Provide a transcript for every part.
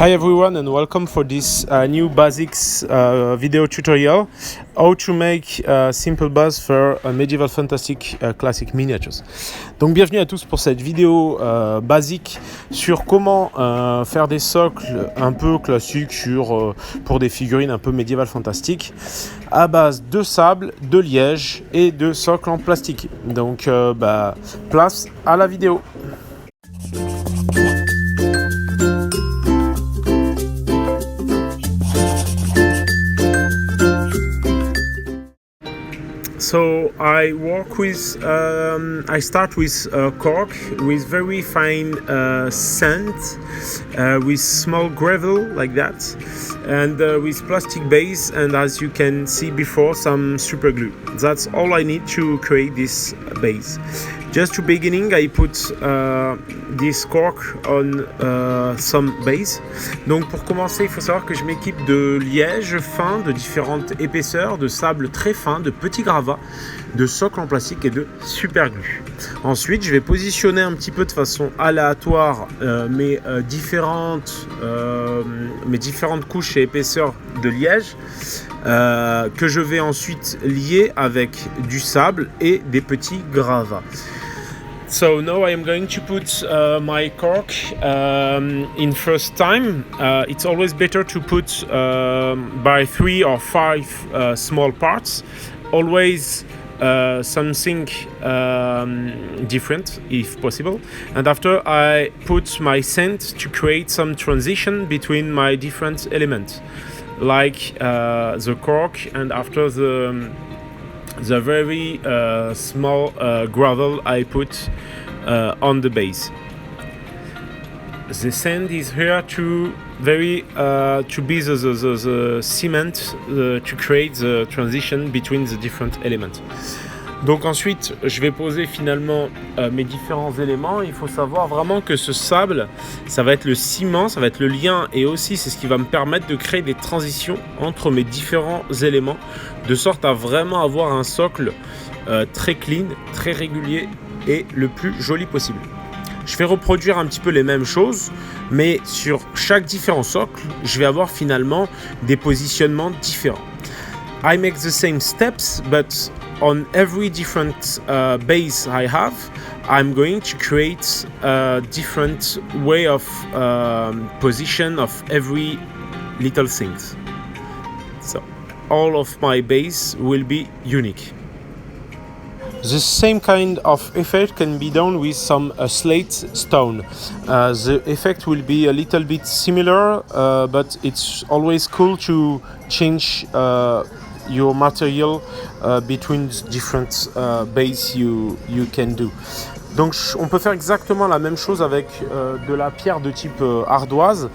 Hi everyone and welcome for this new basics video tutorial how to make simple base for medieval fantastic classic miniatures. Donc bienvenue à tous pour cette vidéo basique sur comment faire des socles un peu classiques pour des figurines un peu médiéval fantastique à base de sable, de liège et de socles en plastique. Donc place à la vidéo. So I start with cork with very fine sand, with small gravel like that, and with plastic base, and as you can see before, some super glue. That's all I need to create this base. Just to beginning, I put this cork on some base. Donc pour commencer, il faut savoir que je m'équipe de liège fin de différentes épaisseurs, de sable très fin, de petits gravats, de socles en plastique et de super glue. Ensuite, je vais positionner un petit peu de façon aléatoire mes différentes couches et épaisseurs de liège que je vais ensuite lier avec du sable et des petits gravats. So now I am going to put my cork in first time. It's always better to put by 3 or 5 small parts. Always something different if possible. And after I put my scent to create some transition between my different elements, like the cork and after the very small gravel I put on the base. The sand is here to be the cement to create the transition between the different elements. Donc ensuite, je vais poser finalement mes différents éléments. Il faut savoir vraiment que ce sable, ça va être le ciment, ça va être le lien et aussi c'est ce qui va me permettre de créer des transitions entre mes différents éléments de sorte à vraiment avoir un socle très clean, très régulier et le plus joli possible. Je vais reproduire un petit peu les mêmes choses, mais sur chaque différent socle, je vais avoir finalement des positionnements différents. I make the same steps, but on every different base I have, I'm going to create a different way of position of every little thing. So all of my base will be unique. The same kind of effect can be done with some slate stone. The effect will be a little bit similar, but it's always cool to change your material between different base you can do. Donc on peut faire exactement la même chose avec de la pierre de type ardoise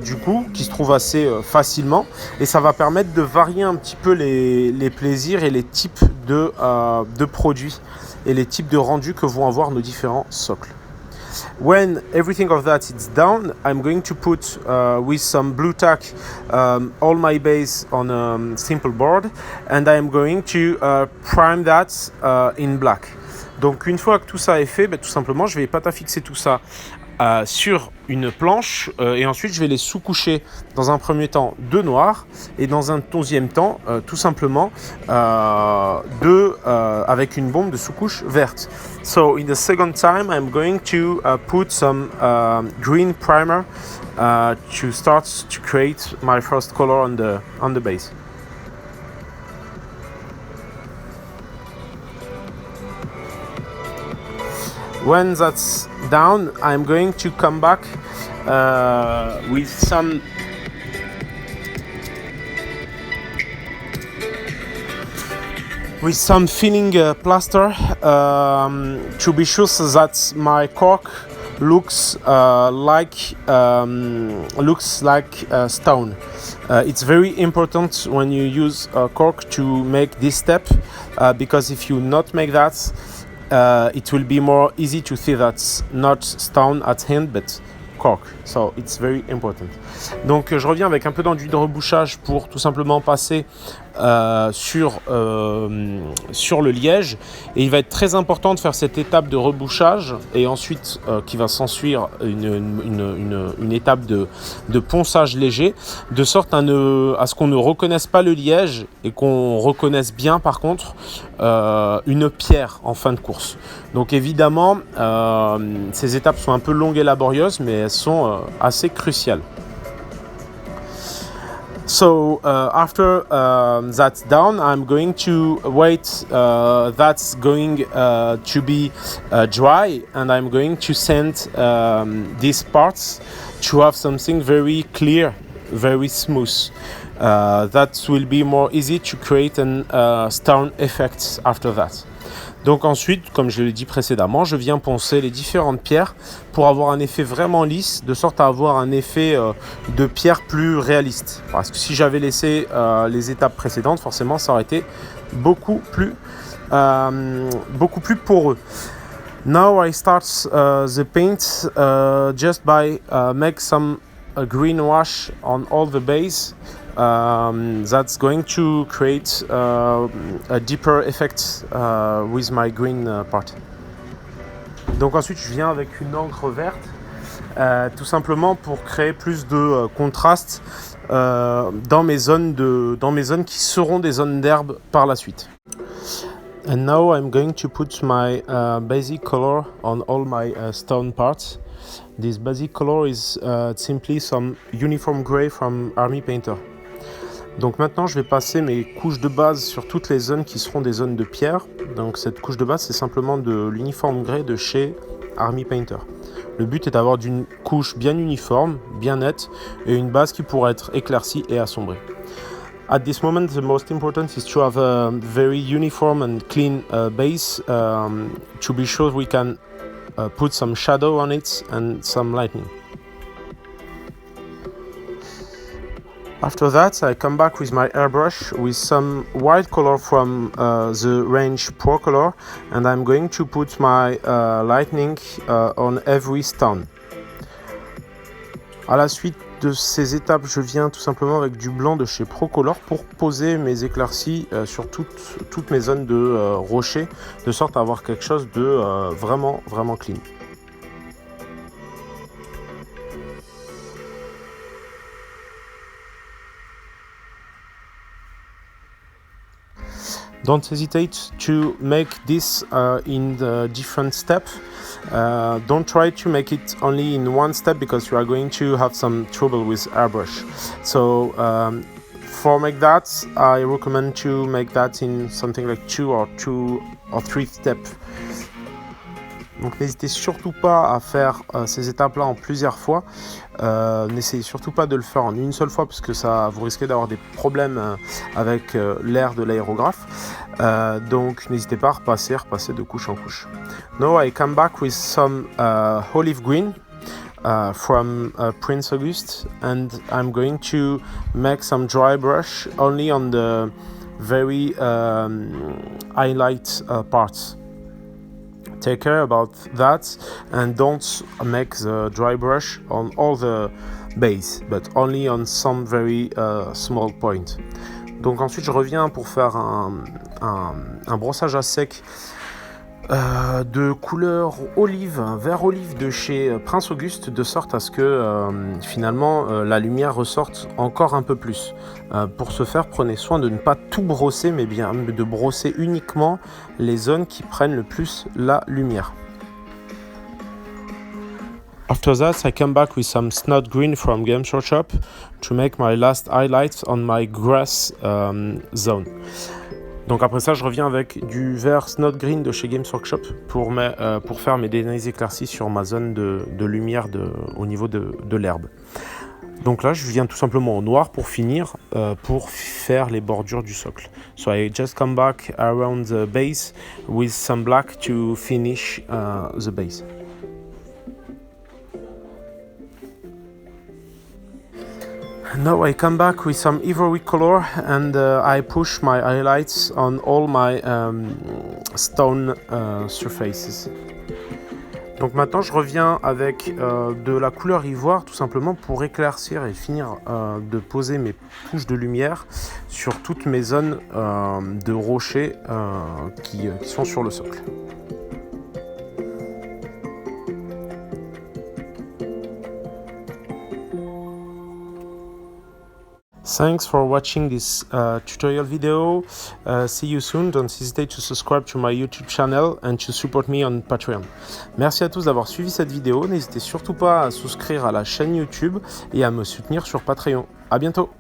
du coup qui se trouve assez facilement et ça va permettre de varier un petit peu les plaisirs et les types de produits et les types de rendus que vont avoir nos différents socles. When everything of that is done, I'm going to put with some blue tack all my base on a simple board and I am going to prime that in black. Donc une fois que tout ça est fait, tout simplement je vais patafixer tout ça sur une planche et ensuite je vais les sous-coucher dans un premier temps de noir et dans un deuxième temps tout simplement avec une bombe de sous-couche verte. So in the second time I'm going to put some green primer to start to create my first color on the base. When that's down, I'm going to come back with some filling plaster to be sure so that my cork looks like stone. It's very important when you use cork to make this step because if you not make that, it will be more easy to see that's not stone at hand but cork. So it's very important. Donc je reviens avec un peu d'enduit de rebouchage pour tout simplement passer sur le liège, et il va être très important de faire cette étape de rebouchage et ensuite qui va s'ensuivre une étape de ponçage léger, de sorte à ce qu'on ne reconnaisse pas le liège et qu'on reconnaisse bien par contre une pierre en fin de course. Donc évidemment ces étapes sont un peu longues et laborieuses, mais elles sont assez cruciales. So after that's done, I'm going to wait that's going to be dry, and I'm going to sand these parts to have something very clear, very smooth. That will be more easy to create an stone effect after that. Donc ensuite, comme je l'ai dit précédemment, je viens poncer les différentes pierres pour avoir un effet vraiment lisse, de sorte à avoir un effet de pierre plus réaliste. Parce que si j'avais laissé les étapes précédentes, forcément ça aurait été beaucoup plus poreux. Now I start the paint just by make some green wash on all the base. That's going to create a deeper effect with my green part. Donc ensuite je viens avec une encre verte, tout simplement pour créer plus de contraste dans mes zones qui seront des zones d'herbe par la suite. And now I'm going to put my basic color on all my stone parts. This basic color is simply some uniform gray from Army Painter. Donc maintenant je vais passer mes couches de base sur toutes les zones qui seront des zones de pierre. Donc cette couche de base c'est simplement de l'uniforme gray de chez Army Painter. Le but est d'avoir une couche bien uniforme, bien nette, et une base qui pourra être éclaircie et assombrie. At this moment the most important is to have a very uniform and clean base to be sure we can put some shadow on it and some lightning. After that, I come back with my airbrush with some white color from the range Pro Color, and I'm going to put my lightning on every stone. À la suite de ces étapes, je viens tout simplement avec du blanc de chez Pro Color pour poser mes éclaircies sur toutes mes zones de rochers, de sorte à avoir quelque chose de vraiment clean. Don't hesitate to make this in the different steps. Don't try to make it only in one step because you are going to have some trouble with airbrush. So for make that, I recommend to make that in something like two or three steps. Donc n'hésitez surtout pas à faire ces étapes-là en plusieurs fois. N'essayez surtout pas de le faire en une seule fois parce que vous risquez d'avoir des problèmes avec l'air de l'aérographe. Donc n'hésitez pas à repasser de couche en couche. Now I come back with some olive green from Prince August, and I'm going to make some dry brush only on the very highlight parts. Take care about that and don't make the dry brush on all the base, but only on some very small point. Donc ensuite je reviens pour faire un brossage à sec de couleur olive, vert olive de chez Prince Auguste, de sorte à ce que finalement la lumière ressorte encore un peu plus. Pour ce faire, prenez soin de ne pas tout brosser, mais bien de brosser uniquement les zones qui prennent le plus la lumière. After that, I come back with some snot green from Games Workshop to make my last highlights on my grass zone. Donc après ça, je reviens avec du vert Snot Green de chez Games Workshop pour faire mes derniers éclaircies sur ma zone de lumière au niveau de l'herbe. Donc là, je viens tout simplement au noir pour finir, pour faire les bordures du socle. So I just come back around the base with some black to finish the base. Now I come back with some ivory color and I push my highlights on all my stone surfaces. Donc maintenant je reviens avec de la couleur ivoire tout simplement pour éclaircir et finir de poser mes touches de lumière sur toutes mes zones de rochers qui sont sur le socle. Thanks for watching this tutorial video. See you soon. Don't hesitate to subscribe to my YouTube channel and to support me on Patreon. Merci à tous d'avoir suivi cette vidéo. N'hésitez surtout pas à souscrire à la chaîne YouTube et à me soutenir sur Patreon. À bientôt.